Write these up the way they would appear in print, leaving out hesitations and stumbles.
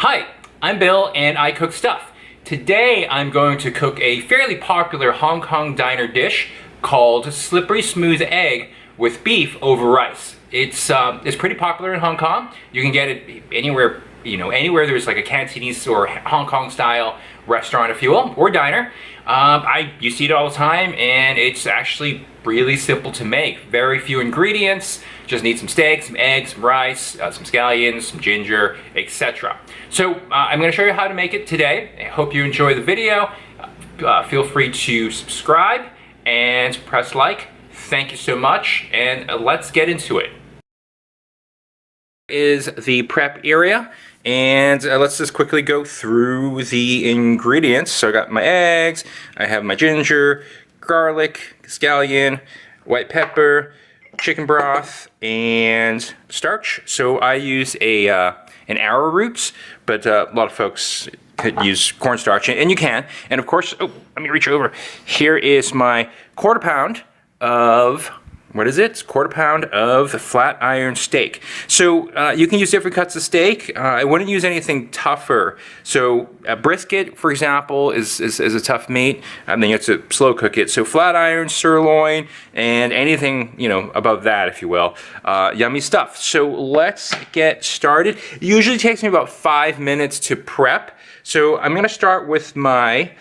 Hi, I'm Bill and I cook stuff. Today I'm going to cook a fairly popular Hong Kong diner dish called slippery smooth egg with beef over rice. It's pretty popular in Hong Kong. You can get it anywhere, anywhere there's like a Cantonese or Hong Kong style restaurant, if you will, or diner. You see it all the time, and it's actually really simple to make. Very few ingredients. Just need some steak, some eggs, some rice, some scallions, some ginger, etc. So I'm going to show you how to make it today. I hope you enjoy the video. Feel free to subscribe and press like. Thank you so much, and let's get into it. Is the prep area, and let's just quickly go through the ingredients. So I got my eggs, I have my ginger, garlic, scallion, white pepper, chicken broth, and starch. So I use an arrowroot, but a lot of folks could use cornstarch, and you can. And of course, oh, let me reach over. Here is my quarter pound of, what is it? It's quarter pound of the flat iron steak. So you can use different cuts of steak. I wouldn't use anything tougher. So a brisket, for example, is a tough meat. Then you have to slow cook it. So flat iron, sirloin, and anything above that, if you will. Yummy stuff. So let's get started. It usually takes me about 5 minutes to prep. So I'm going to start with my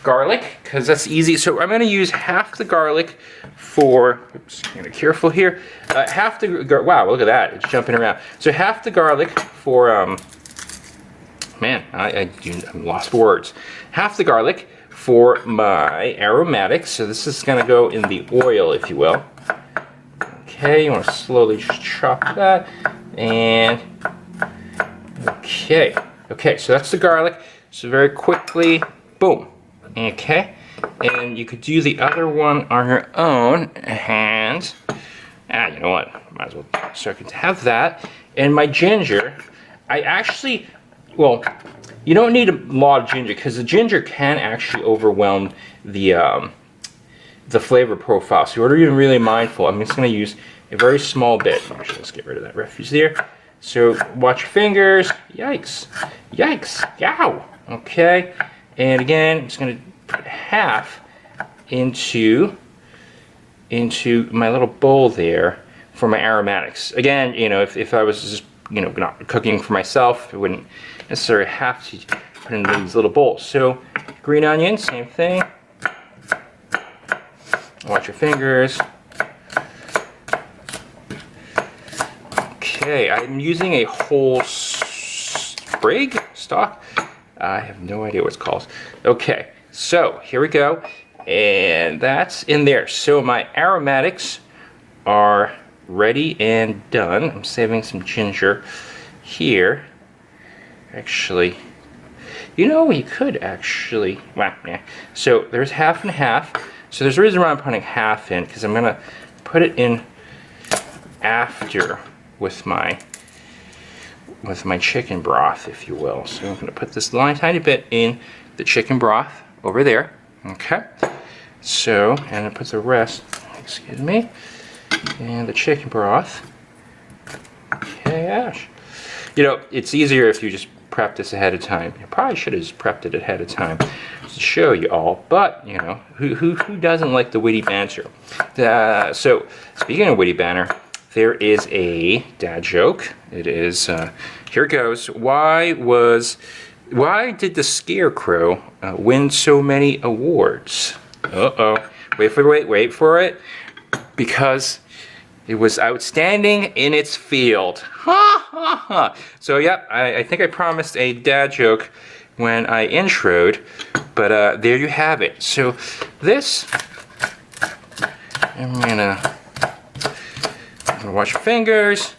garlic, because that's easy. So I'm going to use half the garlic for, oops, kind of careful here. Half the, wow, look at that, it's jumping around. So half the garlic for, man, I'm lost for words. Half the garlic for my aromatics. So this is going to go in the oil, if you will. Okay, you want to slowly just chop that. And, okay, so that's the garlic. So very quickly, boom. Okay, and you could do the other one on your own, and you know what, might as well, so I can have that. And my ginger, I actually, well, you don't need a lot of ginger, because the ginger can actually overwhelm the flavor profile, so you want to be really mindful. I'm just going to use a very small bit. Actually, let's get rid of that refuse there. So watch your fingers. Yikes, yow. Okay. And again, I'm just going to put half into my little bowl there for my aromatics. Again, if I was just, not cooking for myself, I wouldn't necessarily have to put in these little bowls. So green onions, same thing. Watch your fingers. Okay, I'm using a whole sprig, stalk. I have no idea what it's called. Okay, so here we go, and that's in there. So my aromatics are ready and done. I'm saving some ginger here. Actually, you could actually, well, yeah. So there's half and half. So there's a reason why I'm putting half in, because I'm gonna put it in after with my chicken broth, if you will. So I'm going to put this tiny bit in the chicken broth over there. Okay. So, and I put the rest, excuse me, in the chicken broth. Okay, Ash. It's easier if you just prep this ahead of time. You probably should have just prepped it ahead of time to show you all, but, who doesn't like the witty banter? So, speaking of witty banter, there is a dad joke. It is, here it goes. Why did the Scarecrow win so many awards? Uh-oh. Wait for it. Because it was outstanding in its field. Ha ha ha. So yep, I think I promised a dad joke when I introed, but there you have it. So this, I'm gonna watch your fingers.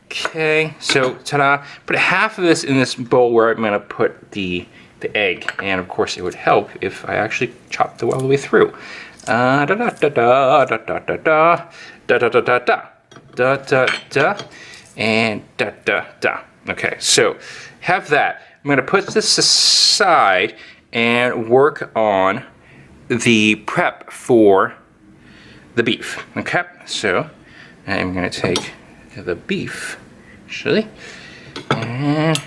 Okay, so ta-da! Put half of this in this bowl where I'm gonna put the egg, and of course it would help if I actually chopped it all the way through. Da da da da da da da da da da da da da da da and da da da. Okay, so have that. I'm gonna put this aside and work on the prep for the beef. Okay, so I'm going to take the beef, actually. And,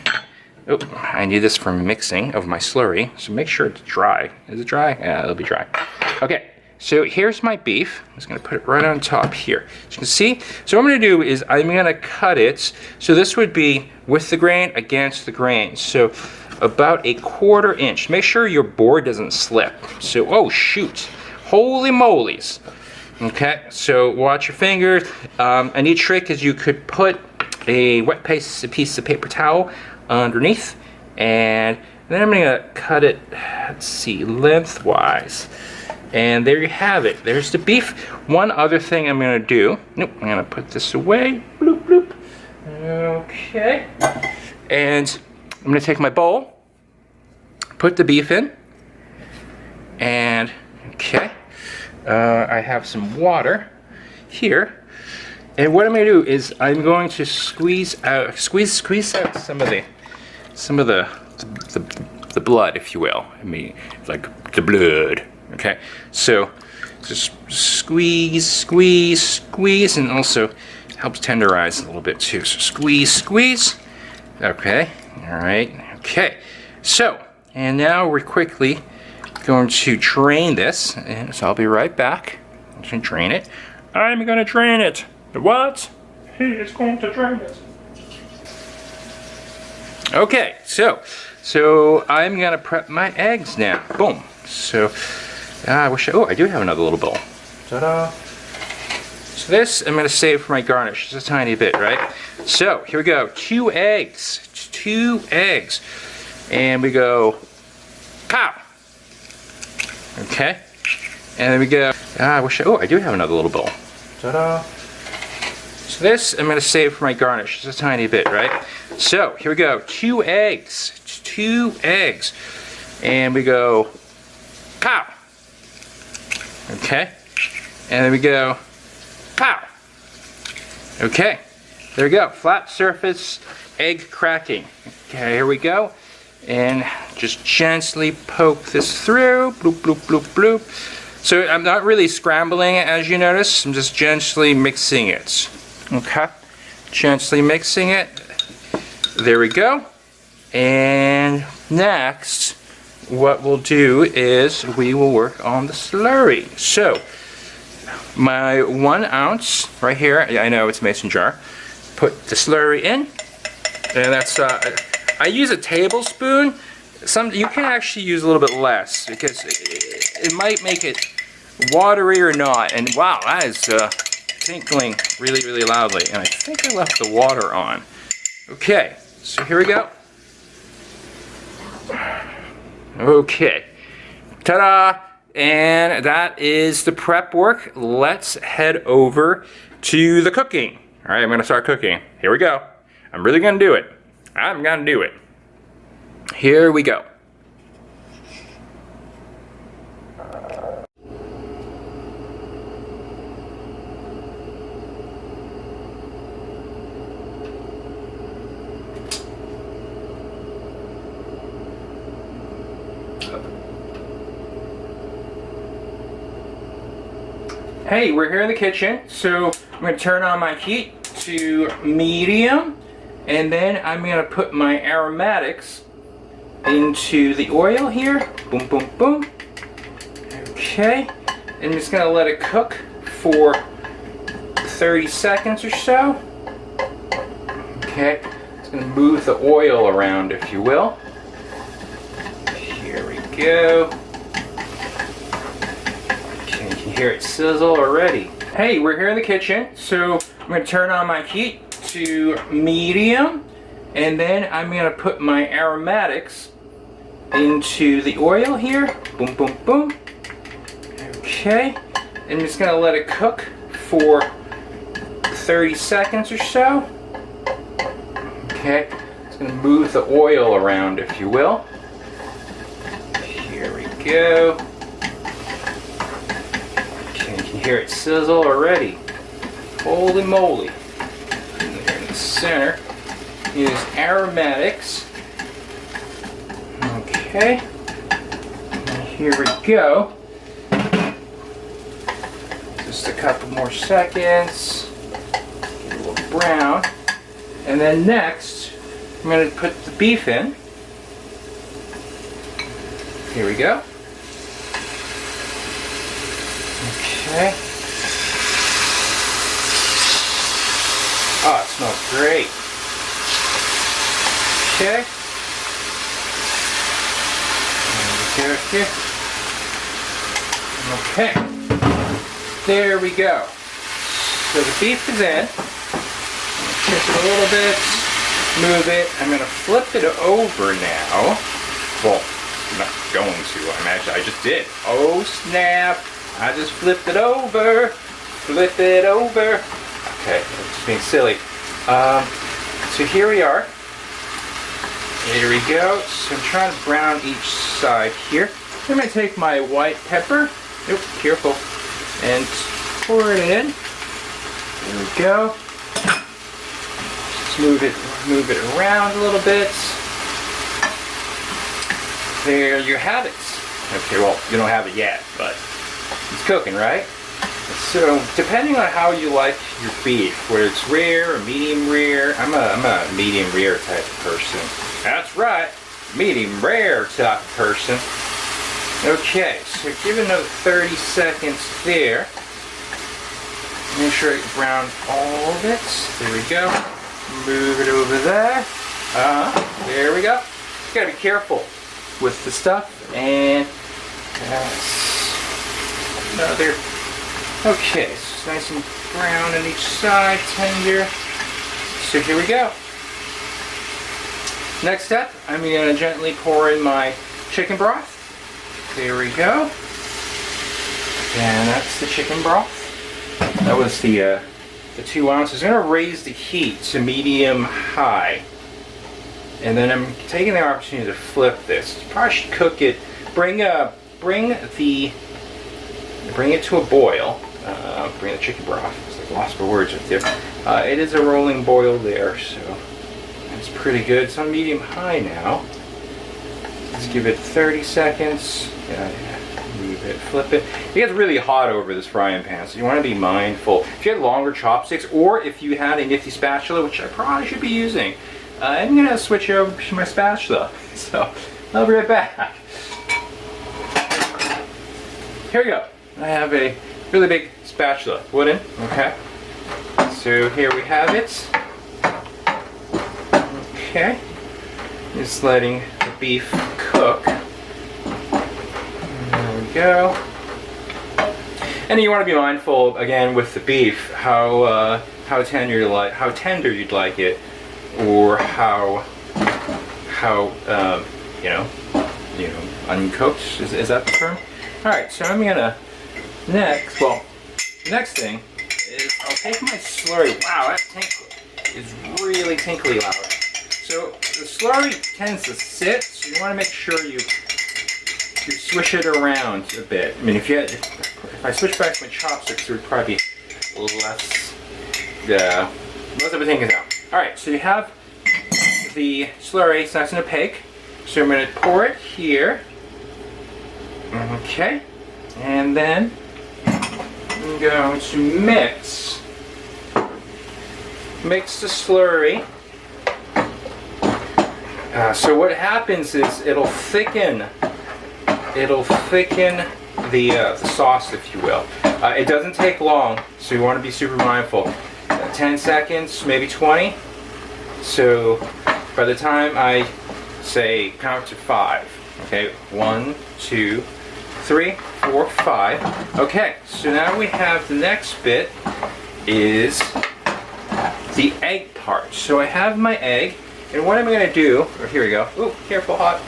oh, I need this for mixing of my slurry, so make sure it's dry. Is it dry? Yeah, it'll be dry. Okay, so here's my beef. I'm just gonna put it right on top here. So you can see, so what I'm gonna do is I'm gonna cut it, so this would be with the grain against the grain. So about a 1/4 inch. Make sure your board doesn't slip. So, oh shoot, holy moly's. Okay, so watch your fingers. A neat trick is you could put a wet piece of paper towel underneath, and then I'm gonna cut it, let's see, lengthwise. And there you have it. There's the beef. One other thing I'm gonna do, nope, I'm gonna put this away, bloop, bloop. Okay, and I'm gonna take my bowl, put the beef in, and okay, I have some water here, and what I'm gonna do is I'm going to squeeze out some of the blood, if you will. I mean, like the blood. Okay, so just squeeze, and also helps tenderize a little bit too. So squeeze. Okay, all right. Okay, so and now we're quickly going to drain this, and so I'll be right back. I'm going to drain it. I'm going to drain it. What? He is going to drain it. Okay, so I'm going to prep my eggs now. Boom. So. I wish I do have another little bowl. Ta-da! So this I'm going to save for my garnish, just a tiny bit, right? So here we go, 2 eggs, and we go, pow! Okay, and then we go, I do have another little bowl. Ta-da! So this I'm going to save for my garnish, just a tiny bit, right? So here we go, 2 eggs, and we go, pow! Okay, and then we go, pow! Okay, there we go, flat surface egg cracking. Okay, here we go, and just gently poke this through, bloop, bloop, bloop, bloop. So I'm not really scrambling it, as you notice, I'm just gently mixing it. Okay, gently mixing it. There we go, and next, what we'll do is we will work on the slurry. So my 1 ounce right here, I know it's a mason jar, put the slurry in, and that's I use a tablespoon. You can actually use a little bit less because it might make it watery or not. And wow, that is tinkling really loudly, and I think I left the water on. Okay, so here we go. Okay, ta-da! And that is the prep work. Let's head over to the cooking. All right, I'm gonna start cooking. Here we go. I'm really gonna do it. I'm gonna do it. Here we go. Hey, we're here in the kitchen, so I'm going to turn on my heat to medium, and then I'm going to put my aromatics into the oil here. Boom, boom, boom. Okay, and I'm just going to let it cook for 30 seconds or so. Okay, just going to move the oil around, if you will. Here we go. Hear it sizzle already. Hey, we're here in the kitchen, so I'm going to turn on my heat to medium, and then I'm going to put my aromatics into the oil here. Boom, boom, boom. Okay, and I'm just going to let it cook for 30 seconds or so. Okay, just going to move the oil around, if you will. Here we go. Hear it sizzle already. Holy moly. And there in the center is aromatics. Okay. And here we go. Just a couple more seconds. Get a little brown. And then next, I'm going to put the beef in. Here we go. Okay. Oh, it smells great. Okay. There we go here. Okay. There we go. So the beef is in. Shift it a little bit. Move it. I'm going to flip it over now. Well, I'm not going to. I just did. Oh snap. I just flipped it over. Flip it over. Okay, I'm just being silly. So here we are. Here we go. So I'm trying to brown each side here. I'm going to take my white pepper. Nope, careful. And pour it in. There we go. Just move it around a little bit. There you have it. Okay, well, you don't have it yet, but it's cooking, right? So, depending on how you like your beef, whether it's rare or medium rare, I'm a medium rare type of person. That's right, medium rare type of person. Okay, so give it another 30 seconds there. Make sure I brown all of it. There we go. Move it over there. There we go. You gotta be careful with the stuff. And another. Okay, so it's nice and brown on each side, tender. So here we go. Next step, I'm going to gently pour in my chicken broth. There we go. And that's the chicken broth. That was the 2 ounces. I'm going to raise the heat to medium high. And then I'm taking the opportunity to flip this. You probably should cook it. Bring it to a boil. Bring the chicken broth. It's like lost for words right there. It is a rolling boil there, so it's pretty good. It's on medium high now. Let's give it 30 seconds. Move it, flip it. It gets really hot over this frying pan, so you want to be mindful. If you had longer chopsticks, or if you had a nifty spatula, which I probably should be using, I'm going to switch over to my spatula. So I'll be right back. Here we go. I have a really big spatula, wooden, okay. So here we have it. Okay. Just letting the beef cook. There we go. And you want to be mindful again with the beef how tender you'd like it, or how uncooked is that the term? All right, so I'm gonna the next thing is I'll take my slurry. Wow, that tinkle is really tinkly loud. So the slurry tends to sit, so you want to make sure you swish it around a bit. I mean, if I switch back to my chopsticks, there would probably be a little less. Most of it tinkles out. All right, so you have the slurry. It's nice and opaque. So I'm going to pour it here. Okay, and then I'm going to mix the slurry. So what happens is it'll thicken the sauce, if you will. It doesn't take long, so you want to be super mindful. 10 seconds, maybe 20. So by the time I say count to 5, okay, 1, 2, 3, 4, 5. Okay, so now we have the next bit is the egg part. So I have my egg, and what I'm going to do, here we go. Ooh, careful, hot.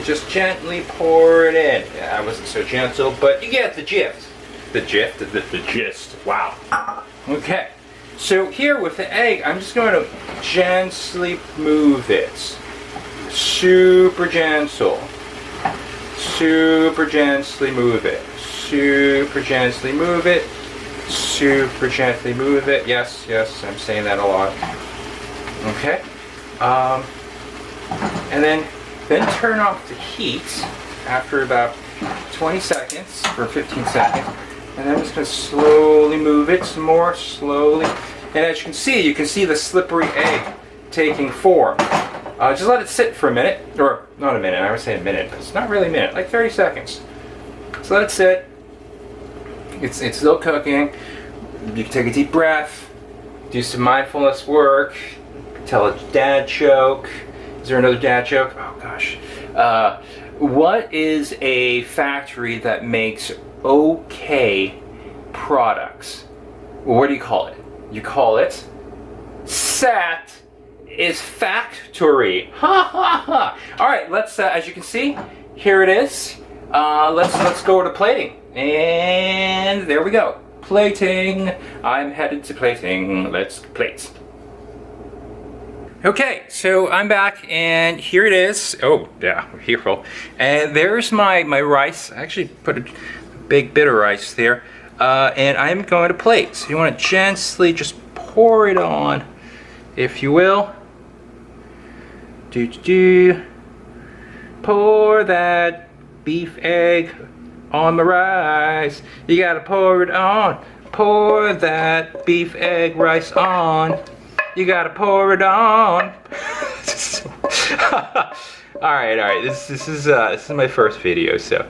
Just gently pour it in. Yeah, I wasn't so gentle, but you get the gist. The gist. Wow. Okay. So here with the egg, I'm just going to gently move it. Super gentle. Super gently move it. Super gently move it. Super gently move it. Yes, I'm saying that a lot. Okay. And then turn off the heat after about 20 seconds or 15 seconds. And I'm just going to slowly move it some more, slowly. And as you can see the slippery egg taking form. Just let it sit for a minute, or not a minute, I would say a minute, but it's not really a minute, like 30 seconds. So let it sit. It's still cooking. You can take a deep breath, do some mindfulness work, tell a dad joke. Is there another dad joke? Oh gosh. What is a factory that makes okay products? Well, what do you call it? You call it SAT is factory. Ha ha ha. All right, let's. As you can see, here it is. Let's go to plating, and there we go. Plating. I'm headed to plating. Let's plate. Okay, so I'm back, and here it is. Oh yeah, beautiful. And there's my rice. I actually put a big bit of rice there, and I'm going to plate. So you want to gently just pour it on, if you will. Pour that beef egg on the rice. You gotta pour it on. Pour that beef egg rice on. You gotta pour it on. all right. This is my first video, so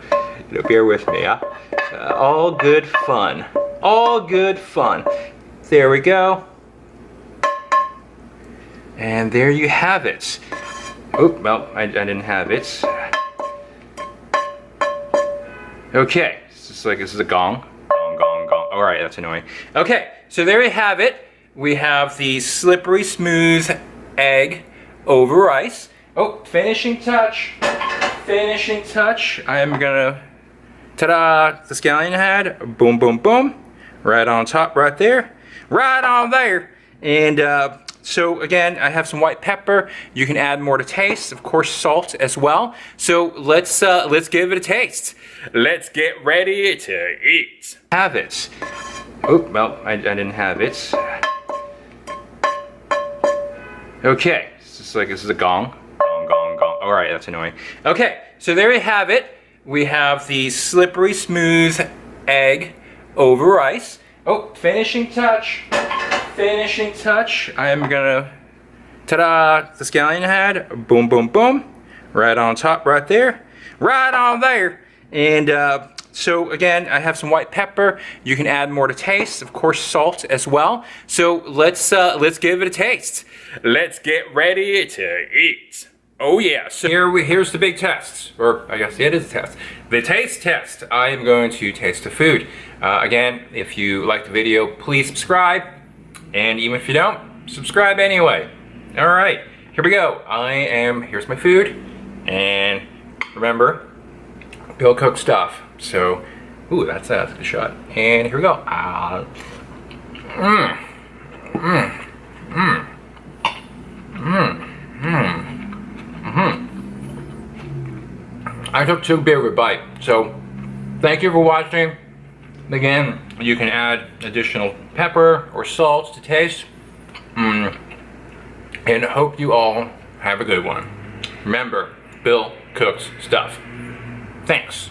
bear with me. All good fun. All good fun. There we go. And there you have it. Oh, well, I didn't have it. Okay, this is a gong. Gong. All right, that's annoying. Okay, so there you have it. We have the slippery smooth egg over rice. Oh, finishing touch. Finishing touch. I am gonna, ta-da, the scallion head. Boom, boom, boom. Right on top, right there. Right on there. And so again, I have some white pepper. You can add more to taste, of course, salt as well. So let's give it a taste. Let's get ready to eat. Have it. Oh, well, I didn't have it. Okay, this is a gong. Gong. All right, that's annoying. Okay, so there you have it. We have the slippery smooth egg over rice. Oh, finishing touch. Finishing touch. I am gonna, ta-da, the scallion head. Boom, boom, boom. Right on top, right there. Right on there. And so again, I have some white pepper. You can add more to taste, of course, salt as well. So let's give it a taste. Let's get ready to eat. Oh yeah, so here's the big test, or I guess it is a test. The taste test. I am going to taste the food. Again, if you like the video, please subscribe. And even if you don't, subscribe anyway. All right, here we go. Here's my food. And remember, Bill cooks stuff. So, ooh, that's a good shot. And here we go. I took too big of a bite. So, thank you for watching. Again, you can add additional pepper or salt to taste. And hope you all have a good one. Remember, Bill cooks stuff. Thanks.